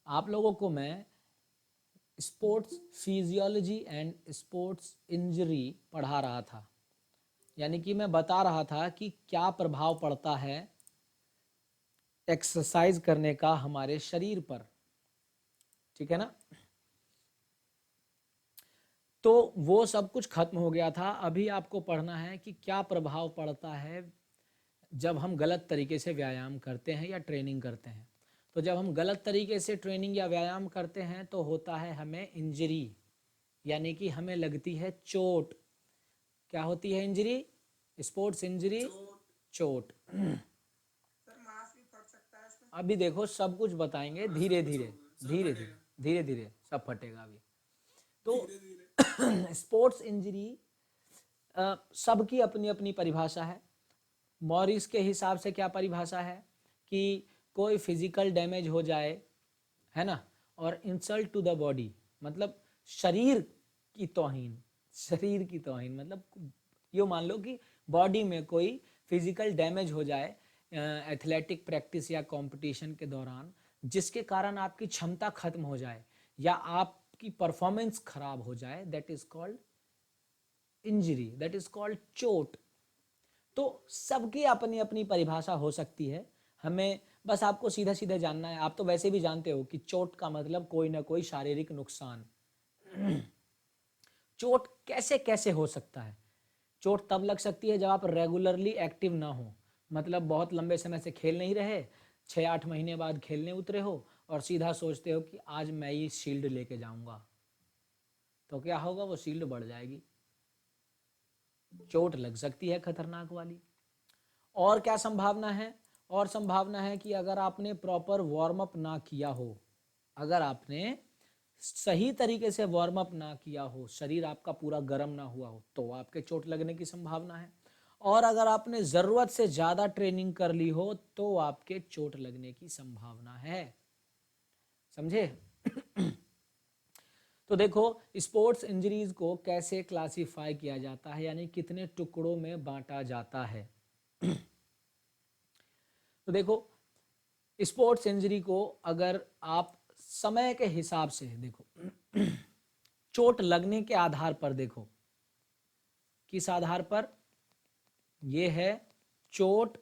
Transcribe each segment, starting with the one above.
आप लोगों को मैं sports physiology and sports injury पढ़ा रहा था, यानी कि मैं बता रहा था कि क्या प्रभाव पड़ता है एक्सरसाइज करने का हमारे शरीर पर, ठीक है ना। तो वो सब कुछ खत्म हो गया था। अभी आपको पढ़ना है कि क्या प्रभाव पड़ता है जब हम गलत तरीके से व्यायाम करते हैं या ट्रेनिंग करते हैं। तो जब हम गलत तरीके से ट्रेनिंग या व्यायाम करते हैं तो होता है हमें इंजरी, यानी कि हमें लगती है चोट। क्या होती है इंजरी? स्पोर्ट्स इंजरी, चोट। अभी देखो सब कुछ बताएंगे धीरे धीरे धीरे धीरे धीरे धीरे सब फटेगा अभी। तो स्पोर्ट्स इंजरी सबकी अपनी अपनी परिभाषा है। मॉरिस के हिसाब से क्या परिभाषा है कि कोई फिजिकल डैमेज हो जाए, है ना, और इंसल्ट टू द बॉडी, मतलब शरीर की तौहीन, शरीर की तौहीन मतलब ये मान लो कि बॉडी में कोई फिजिकल डैमेज हो जाए एथलेटिक प्रैक्टिस या कंपटीशन के दौरान, जिसके कारण आपकी क्षमता खत्म हो जाए या आपकी परफॉर्मेंस खराब हो जाए, that is called injury, that is called चोट। तो सबकी अपनी अपनी परिभाषा हो सकती है। हमें बस आपको सीधा सीधा जानना है। आप तो वैसे भी जानते हो कि चोट का मतलब कोई ना कोई शारीरिक नुकसान। चोट कैसे कैसे हो सकता है? चोट तब लग सकती है जब आप रेगुलरली एक्टिव ना हो, मतलब बहुत लंबे समय से खेल नहीं रहे, 6-8 महीने बाद खेलने उतरे हो और सीधा सोचते हो कि आज मैं ये शील्ड लेके जाऊंगा, तो क्या होगा? वो शील्ड बढ़ जाएगी, चोट लग सकती है खतरनाक वाली। और क्या संभावना है? और संभावना है कि अगर आपने प्रॉपर वार्म अप ना किया हो, अगर आपने सही तरीके से वार्म अप ना किया हो, शरीर आपका पूरा गर्म ना हुआ हो, तो आपके चोट लगने की संभावना है। और अगर आपने ज़रूरत से ज़्यादा ट्रेनिंग कर ली हो तो आपके चोट लगने की संभावना है। समझे? तो देखो स्पोर्ट्स इंजरीज को कैसे क्लासिफाई किया जाता है, यानी कितने टुकड़ों में बांटा जाता है। तो देखो स्पोर्ट्स इंजरी को अगर आप समय के हिसाब से देखो, चोट लगने के आधार पर देखो, किस आधार पर? ये है चोट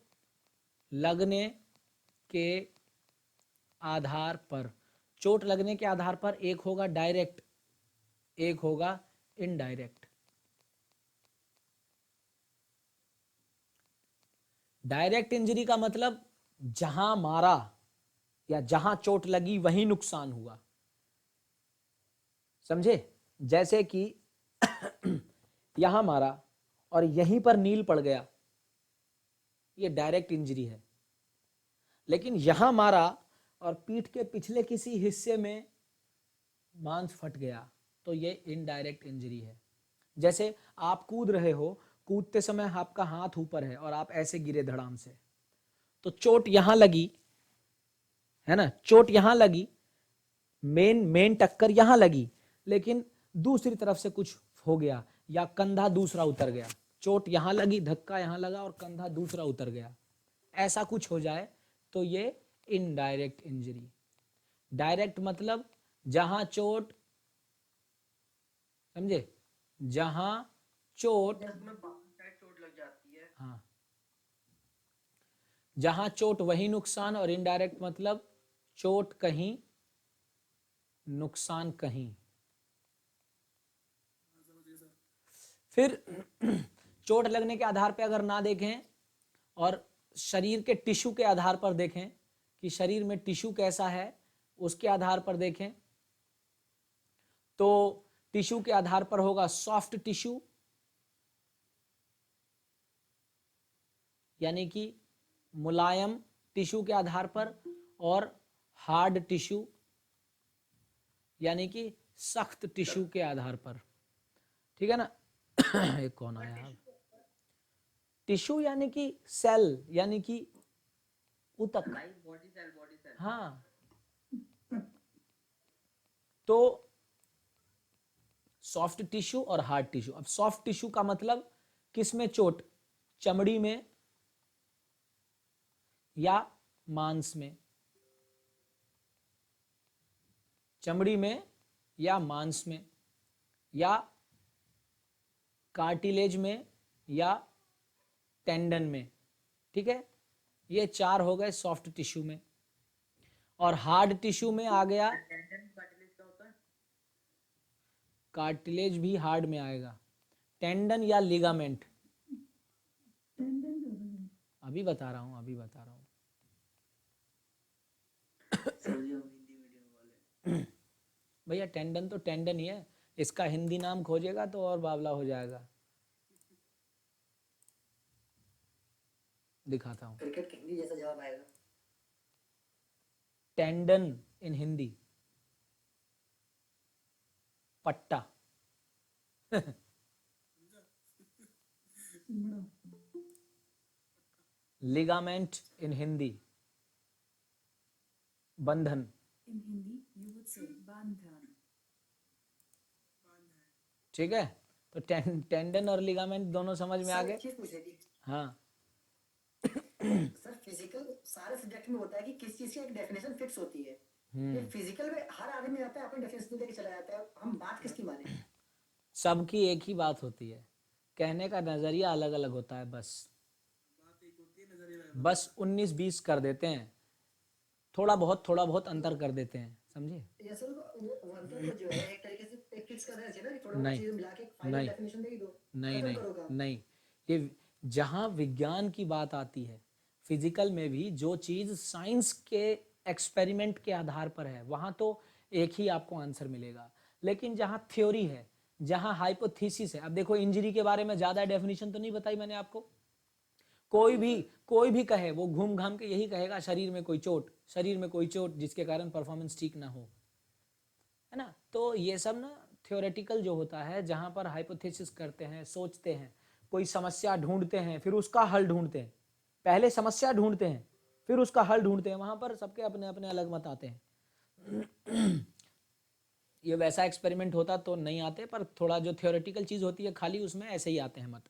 लगने के आधार पर। चोट लगने के आधार पर एक होगा डायरेक्ट, एक होगा इनडायरेक्ट। डायरेक्ट इंजरी का मतलब जहां मारा या जहां चोट लगी वहीं नुकसान हुआ। समझे? जैसे कि यहां मारा और यहीं पर नील पड़ गया, ये डायरेक्ट इंजरी है। लेकिन यहां मारा और पीठ के पिछले किसी हिस्से में मांस फट गया, तो ये इनडायरेक्ट इंजरी है। जैसे आप कूद रहे हो, कूदते समय आपका हाथ ऊपर है और आप ऐसे गिरे धड़ाम से, तो चोट यहां लगी, है ना, चोट यहां लगी, मेन टक्कर यहां लगी, लेकिन दूसरी तरफ से कुछ हो गया या कंधा दूसरा उतर गया। चोट यहां लगी, धक्का यहां लगा और कंधा दूसरा उतर गया, ऐसा कुछ हो जाए तो ये इनडायरेक्ट इंजरी। डायरेक्ट मतलब जहां चोट, समझे, जहां चोट, हाँ, जहां चोट वही नुकसान, और इनडायरेक्ट मतलब चोट कहीं नुकसान कहीं। फिर चोट लगने के आधार पर अगर ना देखें और शरीर के टिश्यू के आधार पर देखें कि शरीर में टिश्यू कैसा है, उसके आधार पर देखें तो टिश्यू के आधार पर होगा सॉफ्ट टिश्यू, यानी कि मुलायम टिश्यू के आधार पर, और हार्ड टिश्यू यानी कि सख्त टिश्यू के आधार पर। ठीक है ना? एक कौन आया? टिश्यू यानी कि सेल, यानी कि उतक, बॉडी सेल। हाँ, तो सॉफ्ट टिश्यू और हार्ड टिश्यू। अब सॉफ्ट टिश्यू का मतलब किस में चोट? चमड़ी में या मांस में। चमड़ी में या मांस में या कार्टिलेज में या टेंडन में, ठीक है। ये 4 हो गए सॉफ्ट टिश्यू में। और हार्ड टिश्यू में आ गया, कार्टिलेज भी हार्ड में आएगा। टेंडन या लिगामेंट, अभी बता रहा हूँ भैया टेंडन तो टेंडन ही है, इसका हिंदी नाम खोजेगा तो और बावला हो जाएगा। दिखाता हूँ, क्रिकेट के हिंदी जैसा जवाब आएगा। टेंडन इन हिंदी पट्टा। लिगामेंट इन हिंदी बंधन। In Hindi, you would say bandhan. ठीक है, तो टेंडन और लिगामेंट दोनों समझ में आ सर गए। एक चीज पूछ रही थी हाँ सर, फिजिकल सारे सब्जेक्ट में होता है कि किस चीज की एक डेफिनेशन फिक्स होती है। ये फिजिकल में हर आदमी आता है अपनी डेफिनेशन लेके चला जाता है, हम बात किसकी माने? सबकी एक ही बात होती है, कहने का नजरिया अलग अलग होता है, बस 19-20 कर देते हैं, थोड़ा बहुत अंतर कर देते हैं, समझे। ये सर वो अंतर तो जो है एक तरीके से एक फिक्स कर देना चाहिए ना कि थोड़ा बहुत नहीं चीज मिला के फाइनल नहीं डेफिनेशन दे ही दो, नहीं खत्म नहीं करो काम। नहीं, ये जहाँ विज्ञान की बात आती है, फिजिकल में भी जो चीज साइंस के एक्सपेरिमेंट के आधार पर है वहाँ तो एक ही आपको आंसर मिलेगा। लेकिन जहाँ थ्योरी है, जहाँ हाइपोथेसिस है, अब देखो इंजरी के बारे में ज़्यादा डेफिनेशन तो नहीं बताई मैंने आपको। कोई भी कहे, वो घूम घाम के यही कहेगा शरीर में कोई चोट जिसके कारण परफॉर्मेंस ठीक ना हो, है ना। तो ये सब ना थ्योरेटिकल जो होता है, जहाँ पर हाइपोथेसिस करते हैं, सोचते हैं, कोई समस्या ढूंढते हैं, फिर उसका हल ढूंढते हैं। पहले समस्या ढूंढते हैं, फिर उसका हल ढूंढते हैं, वहां पर सबके अपने अपने अलग मत आते हैं। ये वैसा एक्सपेरिमेंट होता तो नहीं आते, पर थोड़ा जो थ्योरेटिकल चीज होती है खाली उसमें ऐसे ही आते हैं मत।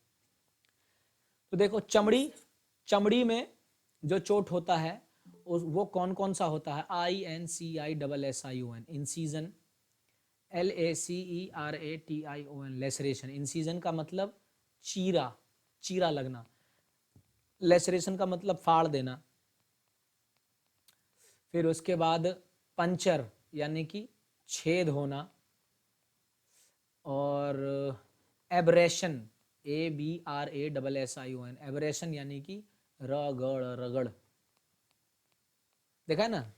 तो देखो चमड़ी में जो चोट होता है वो कौन कौन सा होता है? INCISSION, incision, LACERATION, laceration. Incision का मतलब चीरा लगना, लेसरेशन का मतलब फाड़ देना। फिर उसके बाद पंचर यानी कि छेद होना, और एब्रेशन, ABRASSION, एब्रेशन यानी कि रगड़। देखा है ना।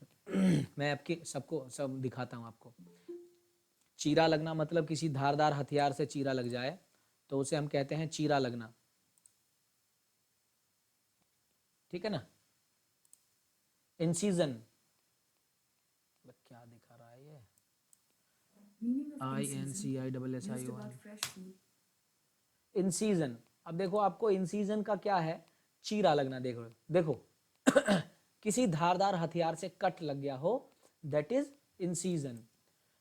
मैं आपके सबको सब दिखाता हूं आपको। चीरा लगना मतलब किसी धारदार हथियार से चीरा लग जाए तो उसे हम कहते हैं चीरा लगना, ठीक है ना। इंसीजन, क्या दिखा रहा है ये? Meaning of incision used INCISSION, about fresh food. Incision. अब देखो आपको इंसीजन का क्या है? चीरा लगना। देखो किसी धारदार हथियार से कट लग गया हो, दैट इज इंसीजन।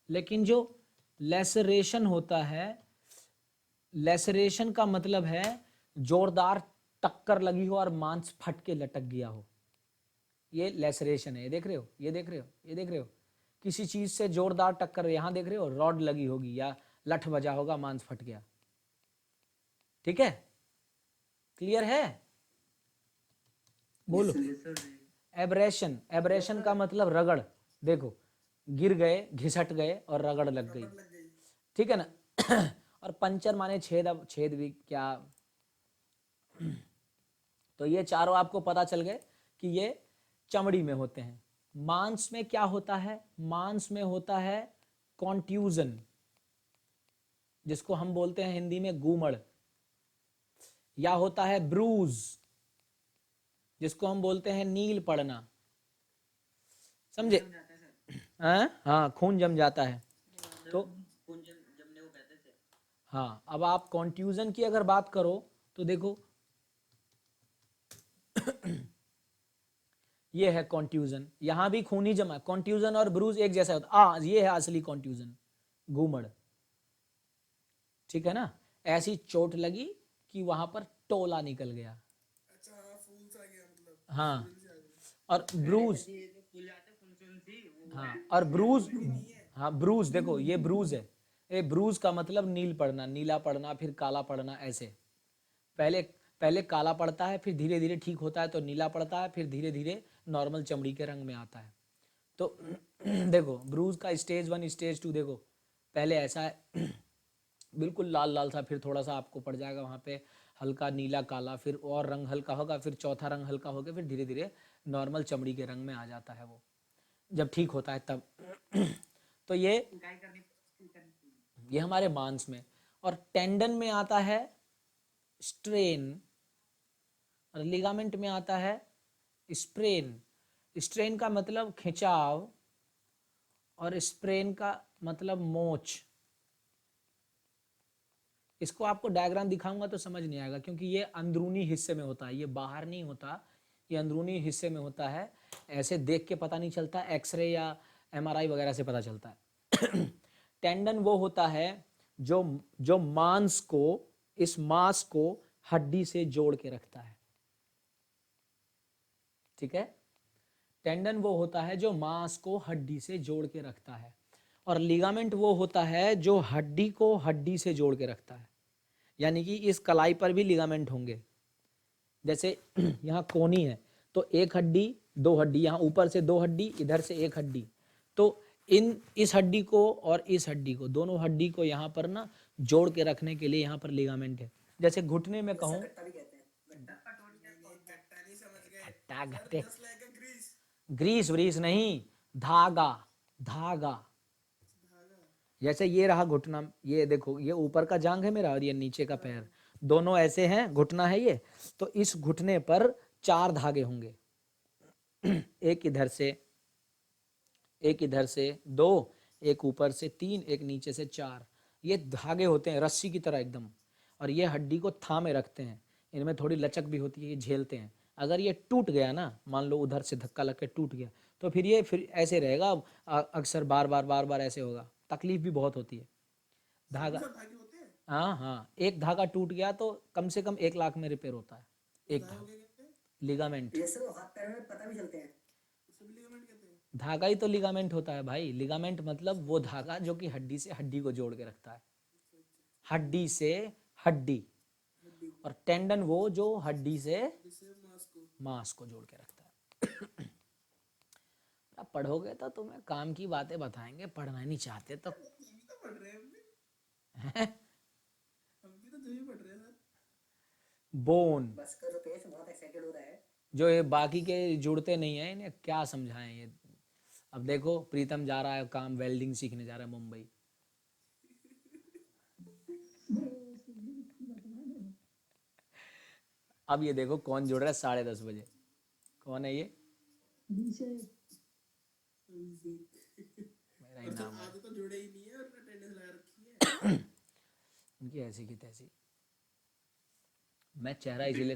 लेकिन जो लेसरेशन होता है, लेसरेशन का मतलब है जोरदार टक्कर लगी हो और मांस फट के लटक गया हो, ये लेसरेशन है। ये देख रहे हो, किसी चीज से जोरदार टक्कर, यहां देख रहे हो रॉड लगी होगी या लठ बजा होगा, मांस फट गया, ठीक है। क्लियर है? बोलो। एब्रेशन का मतलब रगड़। देखो गिर गए, घिसट गए और रगड़ लग गई, ठीक है ना। और पंचर माने छेद। अब छेद भी क्या। तो ये चारों आपको पता चल गए कि ये चमड़ी में होते हैं। मांस में क्या होता है? मांस में होता है कॉन्ट्यूजन, जिसको हम बोलते हैं हिंदी में गूमड़, या होता है ब्रूज, जिसको हम बोलते हैं नील पड़ना, समझे। हाँ, खून जम जाता है तो। हाँ, अब आप कॉन्ट्यूजन की अगर बात करो तो देखो ये है कॉन्ट्यूजन, यहां भी खून ही जमा। कॉन्ट्यूजन और ब्रूज एक जैसा होता है। ये है असली कॉन्ट्यूजन, घूमड़, ठीक है ना। ऐसी चोट लगी कि वहां पर टोला निकल गया। अच्छा, हाँ, फूल सा गया मतलब। हाँ, और ब्रूज, हाँ, और ब्रूज, हाँ ब्रूज, देखो ये ब्रूज है, ये ब्रूज का मतलब नील पड़ना, नीला पड़ना, फिर काला पड़ना, ऐसे। पहले पहले काला पड़ता है, फिर धीरे धीरे ठीक होता है तो नीला पड़ता है, फिर धीरे धीरे नॉर्मल चमड़ी के रंग में आता है। तो देखो ब्रूज का स्टेज 1 स्टेज 2 देखो, पहले ऐसा है बिल्कुल लाल लाल सा, फिर थोड़ा सा आपको पड़ जाएगा वहाँ पे हल्का नीला काला, फिर और रंग हल्का होगा, फिर चौथा रंग हल्का होगा, फिर धीरे धीरे नॉर्मल चमड़ी के रंग में आ जाता है वो, जब ठीक होता है तब। तो ये हमारे मांस में। और टेंडन में आता है स्ट्रेन, और लिगामेंट में आता है स्प्रेन। स्ट्रेन का मतलब खिंचाव, और स्प्रेन का मतलब मोच। इसको आपको डायग्राम दिखाऊंगा तो समझ नहीं आएगा, क्योंकि ये अंदरूनी हिस्से में होता है, ये बाहर नहीं होता, ये अंदरूनी हिस्से में होता है। ऐसे देख के पता नहीं चलता, एक्सरे या एमआरआई वगैरह से पता चलता है। टेंडन वो होता है जो जो मांस को, इस मांस को हड्डी से जोड़ के रखता है। ठीक है, टेंडन वो होता है जो मांस को हड्डी से जोड़ के रखता है, और लिगामेंट वो होता है जो हड्डी को हड्डी से जोड़ के रखता है। यानी कि इस कलाई पर भी लिगामेंट होंगे, जैसे यहाँ कोनी है तो एक हड्डी, दो हड्डी, यहाँ ऊपर से दो हड्डी, इधर से एक हड्डी, तो इस हड्डी को और इस हड्डी को, दोनों हड्डी को यहाँ पर ना जोड़ के रखने के लिए यहाँ पर लिगामेंट है। जैसे घुटने में कहूँ, गट्टा भी कहते हैं, गट्टा। गट्टा नहीं समझ गए गट्टा सर, गट्टे, just like a grease. Grease व्रीस नहीं, धागा, धागा। जैसे ये रहा घुटना, ये देखो ये ऊपर का जांग है मेरा और ये नीचे का पैर, दोनों ऐसे हैं, घुटना है ये, तो इस घुटने पर 4 धागे होंगे। एक इधर से, एक इधर से 2, एक ऊपर से 3, एक नीचे से 4। ये धागे होते हैं रस्सी की तरह एकदम, और ये हड्डी को थामे रखते हैं। इनमें थोड़ी लचक भी होती है, ये झेलते हैं। अगर ये टूट गया ना, मान लो उधर से धक्का लग के टूट गया, तो फिर ये फिर ऐसे रहेगा, अक्सर बार बार ऐसे होगा, तकलीफ भी बहुत होती है। धागा, सब धागे होते हैं। हाँ हाँ, एक धागा टूट गया तो कम से कम 1 लाख में रिपेयर होता है एक धागे धागा। क्या कहते हैं? लिगामेंट, ये सब हाथ पैर में पता भी चलते हैं। उसे भी लिगामेंट कहते हैं। धागा ही तो लिगामेंट होता है भाई। लिगामेंट मतलब वो धागा जो कि हड्डी से हड्डी को जोड़ के रखता है, हड्डी से हड्डी। और टेंडन वो जो हड्डी से जिससे मांस को मांस को जोड़ के रखता है। अब पढ़ोगे तो तुम्हें काम की बातें बताएंगे, पढ़ना नहीं चाहते तो हम भी तो पढ़ रहे हैं, हम भी तो जो ही पढ़ रहे हैं सर। बोन, बस करो पेश, बहुत एक्साइटेड हो रहा है। जो ये बाकी के जुड़ते नहीं है, इन्हें क्या समझाएं ये। अब देखो प्रीतम जा रहा है काम, वेल्डिंग सीखने जा रहा है मुंबई। अब ये देखो कौन जुड़ रहा है 10:30 बजे, कौन है ये? मेरा ही और नाम है। आज तो जुड़े ही नहीं है और अटेंडेंस लगा रखी है। उनकी ऐसी की तैसी। मैं चेहरा इसीलिए,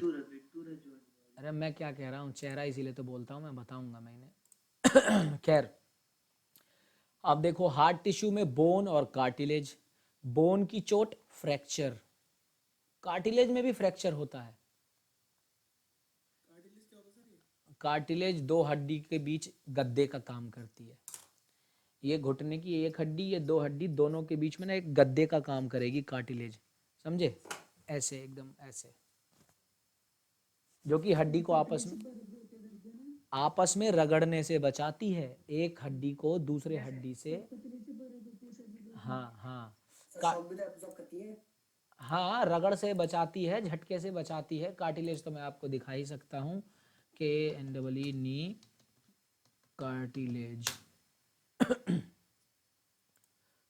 अरे मैं क्या कह रहा हूँ, चेहरा इसीलिए तो बोलता हूँ, मैं बताऊंगा मैं इन्हें। खैर, अब देखो हार्ट टिश्यू में बोन और कार्टिलेज। बोन की चोट फ्रैक्चर, कार्टिलेज में भी फ्रैक्चर होता है। कार्टिलेज क्या होता है सर ये? कार्टिलेज 2 हड्डी के बीच गद्दे का काम करती है। ये घुटने की एक हड्डी, ये 2 हड्डी, दोनों के बीच में ना एक गद्दे का काम करेगी कार्टिलेज, समझे? ऐसे एकदम ऐसे, जो कि हड्डी को आपस में रगड़ने से बचाती है, एक हड्डी को दूसरे हड्डी से। हाँ हाँ, शॉक भी तो एब्जॉर्ब करती है। हाँ रगड़ से बचाती है, झटके से बचाती है। कार्टिलेज तो मैं आपको दिखा ही सकता हूँ, KNEE नी कार्टिलेज।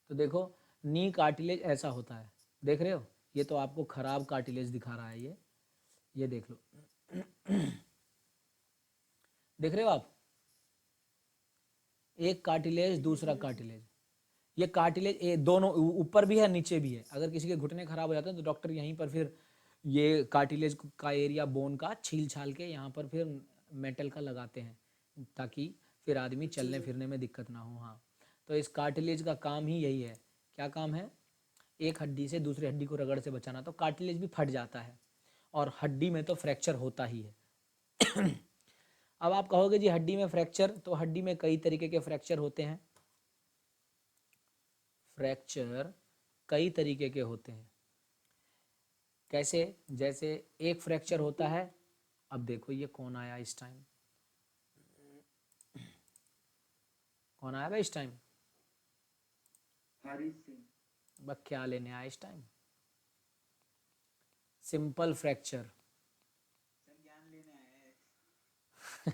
तो देखो नी कार्टिलेज ऐसा होता है, देख रहे हो? ये तो आपको खराब कार्टिलेज दिखा रहा है, ये देख लो। देख रहे हो आप? एक कार्टिलेज, दूसरा कार्टिलेज। ये कार्टिलेज दोनों ऊपर भी है नीचे भी है। अगर किसी के घुटने खराब हो जाते हैं तो डॉक्टर यहीं पर फिर ये कार्टिलेज का एरिया बोन का छील छाल के यहाँ पर फिर मेटल का लगाते हैं, ताकि फिर आदमी चलने फिरने में दिक्कत ना हो। हाँ, तो इस कार्टिलेज का काम ही यही है। क्या काम है? एक हड्डी से दूसरी हड्डी को रगड़ से बचाना। तो कार्टिलेज भी फट जाता है, और हड्डी में तो फ्रैक्चर होता ही है। अब आप कहोगे जी हड्डी में फ्रैक्चर, तो हड्डी में कई तरीके के फ्रैक्चर होते हैं। फ्रैक्चर कई तरीके के होते हैं। कैसे? जैसे एक फ्रैक्चर होता है, अब देखो ये कौन आया इस टाइम, कौन आया भाई इस टाइम? हरी सिंह। बस क्या लेने आया इस टाइम? Simple fracture. ज्ञान लेने आया है।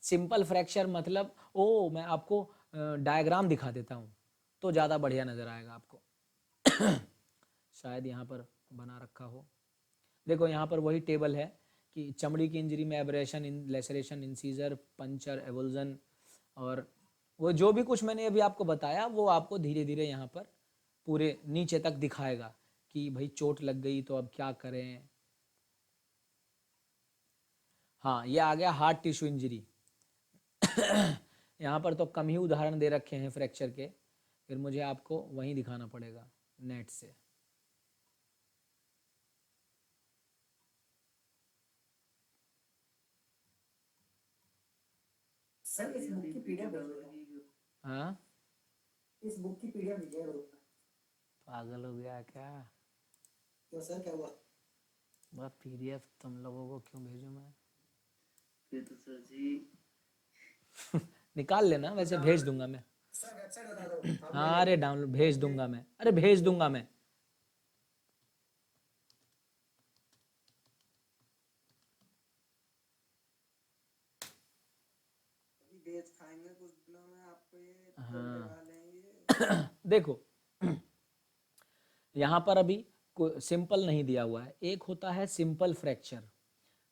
सिंपल फ्रैक्चर मतलब, ओ मैं आपको डायग्राम दिखा देता हूँ तो ज़्यादा बढ़िया नज़र आएगा आपको। शायद यहाँ पर बना रखा हो। देखो यहाँ पर वही टेबल है कि चमड़ी की इंजरी में एब्रेशन, लेसरेशन, इंसीजर, पंचर, एवोल्जन, और वो जो भी कुछ मैंने अभी आपको बताया वो आपको धीरे धीरे यहाँ पर पूरे नीचे तक दिखाएगा कि भाई चोट लग गई तो अब क्या करें। हाँ, ये आ गया हार्ट टिश्यू इंजरी। यहाँ पर तो कम ही उदाहरण दे रखे हैं फ्रैक्चर के, फिर मुझे आपको वहीं दिखाना पड़ेगा नेट से। सर इस बुक की पीडीएफ भेज दो। हाँ, इस बुक की पीडीएफ भेजिए ग्रुप में। पागल हो गया क्या? क्यों सर, क्या हुआ? बस पीडीएफ तुम लोगों को क्यों भेजूं मैं? ये तो सर जी निकाल लेना, वैसे भेज दूंगा मैं। सर वेबसाइट बता दो। हाँ अरे डाउनलोड भेज दूंगा मैं, अरे भेज दूंगा मैं। बेच खाएंगे कुछ दिनों में, आपको ये हाँ। वाले हैं ये। देखो यहाँ पर अभी सिंपल नहीं दिया हुआ है, एक होता है सिंपल फ्रैक्चर।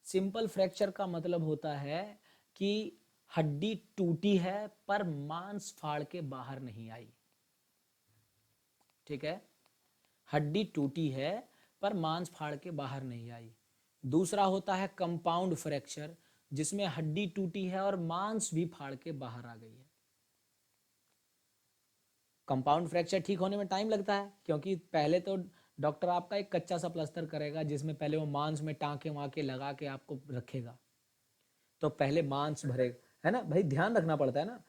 सिंपल फ्रैक्चर का मतलब होता है कि हड्डी टूटी है पर मांस फाड़ के बाहर नहीं आई। ठीक है, हड्डी टूटी है पर मांस फाड़ के बाहर नहीं आई। दूसरा होता है कंपाउंड फ्रैक्चर, जिसमें हड्डी टूटी है और मांस भी फाड़ के बाहर आ गई है। कंपाउंड फ्रैक्चर ठीक होने में टाइम लगता है, क्योंकि पहले तो डॉक्टर आपका एक कच्चा सा प्लास्टर करेगा, जिसमें पहले वो मांस में टाँके वाँके लगा के आपको रखेगा। तो पहले मांस भरेगा, है ना भाई, ध्यान रखना पड़ता है ना।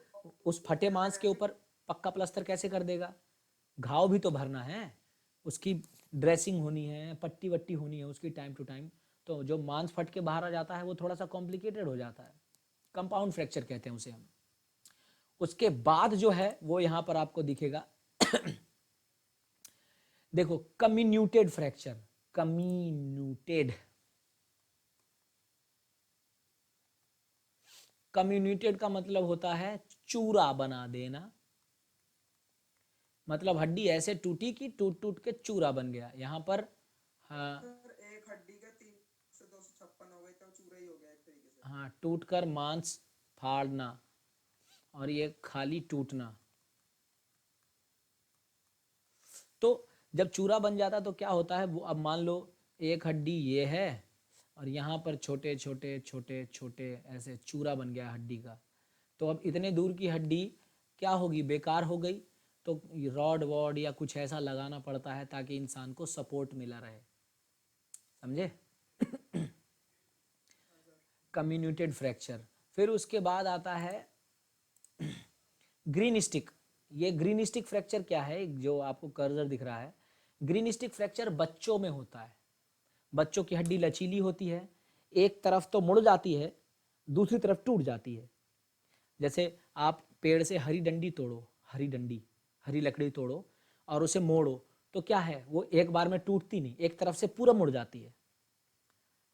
उस फटे मांस के ऊपर पक्का प्लास्टर कैसे कर देगा? घाव भी तो भरना है, उसकी ड्रेसिंग होनी है, पट्टी वट्टी होनी है उसकी टाइम टू टाइम। तो जो मांस फट के बाहर आ जाता है वो थोड़ा सा कॉम्प्लिकेटेड हो जाता है, कंपाउंड फ्रैक्चर कहते हैं उसे हम। उसके बाद जो है वो यहां पर आपको दिखेगा। देखो कम्युन्यूटेड फ्रैक्चर, कम्युन्यूटेड, कम्युन्यूटेड का मतलब होता है चूरा बना देना। मतलब हड्डी ऐसे टूटी कि टूट टूट के चूरा बन गया। यहाँ पर हाँ, सर एक हड्डी के 3 से 256 हो गए तो चूरा ही हो गया एक तरीके से। हाँ टूट कर मांस फाड़ना, और ये खाली टूटना। तो जब चूरा बन जाता तो क्या होता है, वो अब मान लो एक हड्डी ये है और यहाँ पर छोटे छोटे छोटे छोटे ऐसे चूरा बन गया हड्डी का। तो अब इतने दूर की हड्डी क्या होगी, बेकार हो गई। तो रॉड वॉड या कुछ ऐसा लगाना पड़ता है ताकि इंसान को सपोर्ट मिला रहे, समझे? कम्युन्यूटेड फ्रैक्चर। फिर उसके बाद आता है ग्रीन स्टिक। ये ग्रीन स्टिक फ्रैक्चर क्या है, जो आपको कर्सर दिख रहा है, ग्रीन स्टिक फ्रैक्चर बच्चों में होता है। बच्चों की हड्डी लचीली होती है, एक तरफ तो मुड़ जाती है, दूसरी तरफ टूट जाती है। जैसे आप पेड़ से हरी डंडी तोड़ो, हरी डंडी, हरी लकड़ी तोड़ो और उसे मोड़ो, तो क्या है, वो एक बार में टूटती नहीं, एक तरफ से पूरा मुड़ जाती है,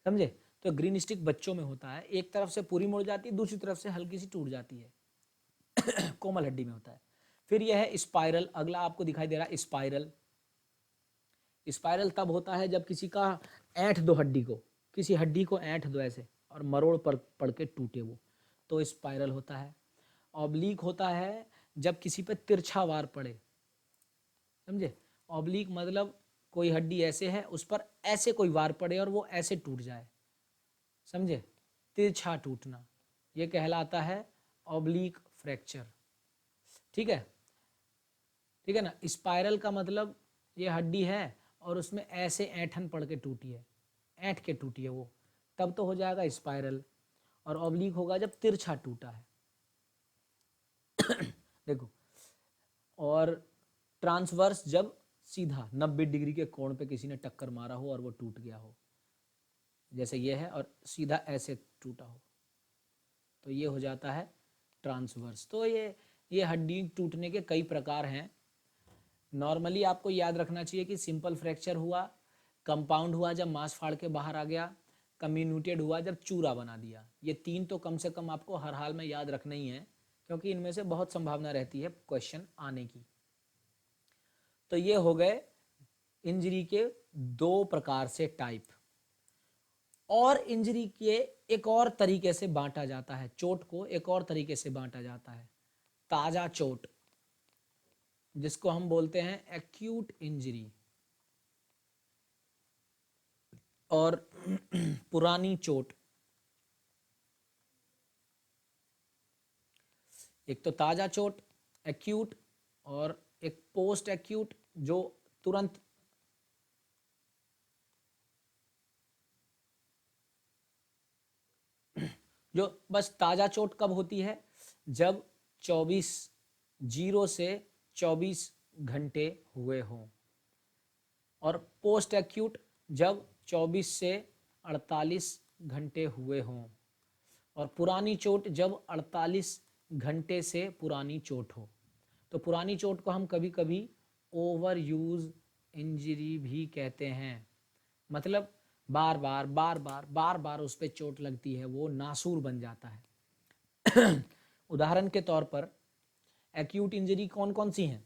समझे? तो ग्रीन स्टिक बच्चों में होता है, एक तरफ से पूरी मुड़ जाती है, दूसरी तरफ से हल्की सी टूट जाती है। कोमल हड्डी में होता है। फिर यह है स्पाइरल, अगला आपको दिखाई दे रहा है स्पाइरल। स्पाइरल तब होता है जब किसी का ऐंठ दो हड्डी को, किसी हड्डी को ऐंठ दो ऐसे और मरोड़ पर पड़ के टूटे वो, तो स्पाइरल होता है। ऑब्लिक होता है जब किसी पे तिरछा वार पड़े, समझे? ऑब्लिक मतलब कोई हड्डी ऐसे है उस पर ऐसे कोई वार पड़े और वो ऐसे टूट जाए, समझे? तिरछा टूटना, ये कहलाता है ऑब्लिक फ्रैक्चर। ठीक है, ठीक है ना? स्पाइरल का मतलब ये हड्डी है और उसमें ऐसे ऐंठन पड़ के टूटी है, ऐंठ के टूटी है वो, तब तो हो जाएगा स्पाइरल। और ऑब्लिक होगा जब तिरछा टूटा है। देखो, और ट्रांसवर्स जब सीधा 90 डिग्री के कोण पे किसी ने टक्कर मारा हो और वो टूट गया हो, जैसे ये है और सीधा ऐसे टूटा हो, तो ये हो जाता है ट्रांसवर्स। तो ये हड्डी टूटने के कई प्रकार हैं। नॉर्मली आपको याद रखना चाहिए कि सिंपल फ्रैक्चर हुआ, कंपाउंड हुआ जब मांस फाड़ के बाहर आ गया, कम्युनिटेड हुआ जब चूरा बना दिया। ये तीन तो कम से कम आपको हर हाल में याद रखना ही है, क्योंकि इनमें से बहुत संभावना रहती है क्वेश्चन आने की। तो ये हो गए इंजरी के दो प्रकार से टाइप। और इंजरी के एक और तरीके से बांटा जाता है, चोट को एक और तरीके से बांटा जाता है, ताजा चोट, जिसको हम बोलते हैं एक्यूट इंजरी, और पुरानी चोट। एक तो ताजा चोट एक्यूट, और एक पोस्ट एक्यूट जो तुरंत जो बस ताजा चोट कब होती है, जब 0 से 24 घंटे हुए हों, और पोस्ट एक्यूट जब 24 से 48 घंटे हुए हों, और पुरानी चोट जब 48 घंटे से पुरानी चोट हो। तो पुरानी चोट को हम कभी कभी ओवर यूज इंजरी भी कहते हैं, मतलब बार बार उस पर चोट लगती है, वो नासूर बन जाता है। उदाहरण के तौर पर एक्यूट इंजरी कौन कौन सी हैं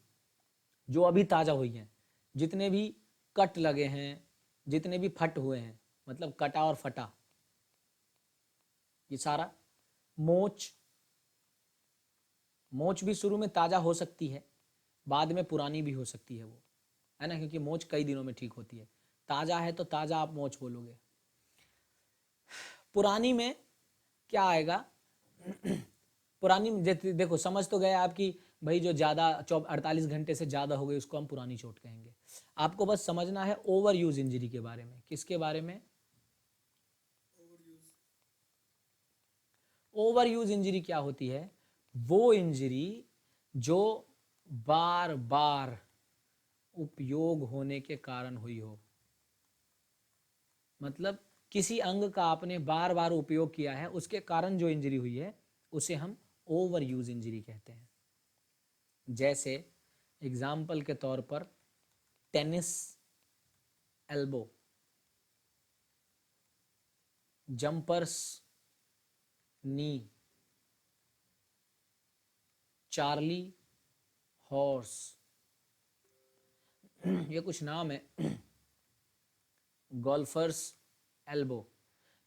जो अभी ताज़ा हुई हैं, जितने भी कट लगे हैं, जितने भी फट हुए हैं, मतलब कटा और फटा, ये सारा। मोच भी शुरू में ताज़ा हो सकती है, बाद में पुरानी भी हो सकती है, वो है ना, क्योंकि मोच कई दिनों में ठीक होती है। ताज़ा है तो ताज़ा आप मोच बोलोगे। पुरानी में क्या आएगा? पुरानी में देखो, समझ तो गए आपकी भाई, जो ज़्यादा 48 घंटे से ज़्यादा हो गई उसको हम पुरानी चोट कहेंगे। आपको बस समझना है ओवर यूज इंजरी के बारे में। किसके बारे में? ओवर यूज इंजरी क्या होती है? वो इंजरी जो बार बार उपयोग होने के कारण हुई हो, मतलब किसी अंग का आपने बार बार उपयोग किया है, उसके कारण जो इंजरी हुई है उसे हम ओवर यूज इंजरी कहते हैं। जैसे एग्जाम्पल के तौर पर टेनिस एल्बो, जंपर्स नी, चार्ली हॉर्स, ये कुछ नाम है। गोल्फर्स एल्बो,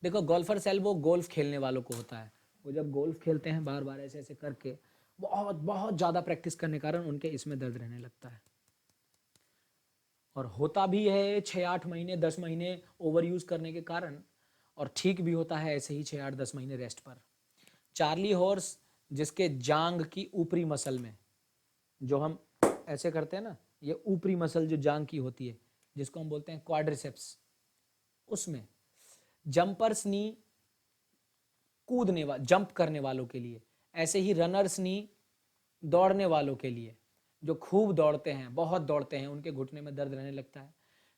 देखो गोल्फर्स एल्बो गोल्फ खेलने वालों को होता है। वो जब गोल्फ खेलते हैं बार बार ऐसे ऐसे करके, बहुत बहुत ज़्यादा प्रैक्टिस करने के कारण उनके इसमें दर्द रहने लगता है। और होता भी है 6-8 महीने 10 महीने ओवर यूज़ करने के कारण, और ठीक भी होता है ऐसे ही 6-8-10 महीने रेस्ट पर। चार्ली हॉर्स, जिसके जांग की ऊपरी मसल में, जो हम ऐसे करते हैं ना, ये ऊपरी मसल जो जांग की होती है, जिसको हम बोलते हैं क्वाड्रिसेप्स, उसमें जंपर्स नी जंप करने वालों के लिए, ऐसे ही रनर्स नी दौड़ने वालों के लिए, जो खूब दौड़ते हैं, बहुत दौड़ते हैं, उनके घुटने में दर्द रहने लगता है।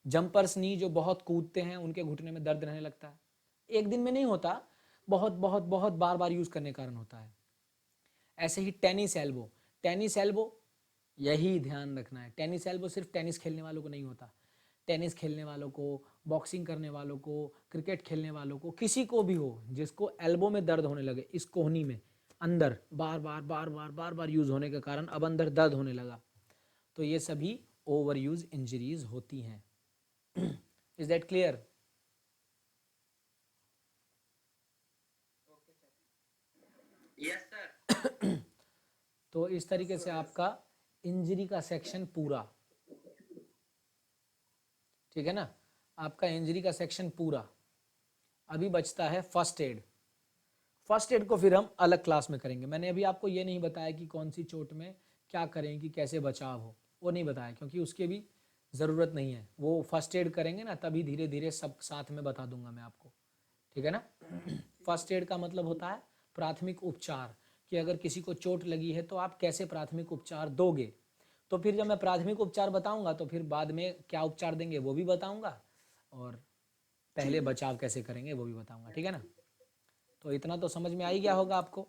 जंपर्स नी जो बहुत कूदते हैं, उनके घुटने में दर्द रहने लगता है। एक दिन में नहीं होता, बहुत बहुत बहुत बार बार यूज करने के कारण होता है। ऐसे ही टेनिस एल्बो, यही ध्यान रखना है, टेनिस एल्बो सिर्फ टेनिस खेलने वालों को नहीं होता। टेनिस खेलने वालों को, बॉक्सिंग करने वालों को, क्रिकेट खेलने वालों को, किसी को भी हो जिसको एल्बो में दर्द होने लगे, इस कोहनी में अंदर बार बार यूज होने के कारण अब अंदर दर्द होने लगा, तो ये सभी ओवर यूज इंजरीज होती हैं। Is that clear? Yes sir. तो इस तरीके से आपका इंजरी का सेक्शन पूरा, ठीक है ना, आपका इंजरी का सेक्शन पूरा। अभी बचता है फर्स्ट एड। फर्स्ट एड को फिर हम अलग क्लास में करेंगे। मैंने अभी आपको ये नहीं बताया कि कौन सी चोट में क्या करें, कि कैसे बचाव हो, वो नहीं बताया, क्योंकि उसके भी ज़रूरत नहीं है। वो फर्स्ट एड करेंगे ना, तभी धीरे धीरे सब साथ में बता दूंगा मैं आपको, ठीक है ना। फर्स्ट एड का मतलब होता है प्राथमिक उपचार, कि अगर किसी को चोट लगी है तो आप कैसे प्राथमिक उपचार दोगे। तो फिर जब मैं प्राथमिक उपचार बताऊंगा तो फिर बाद में क्या उपचार देंगे वो भी बताऊंगा, और पहले बचाव कैसे करेंगे वो भी बताऊंगा, ठीक है ना। तो इतना तो समझ में आ ही गया होगा आपको।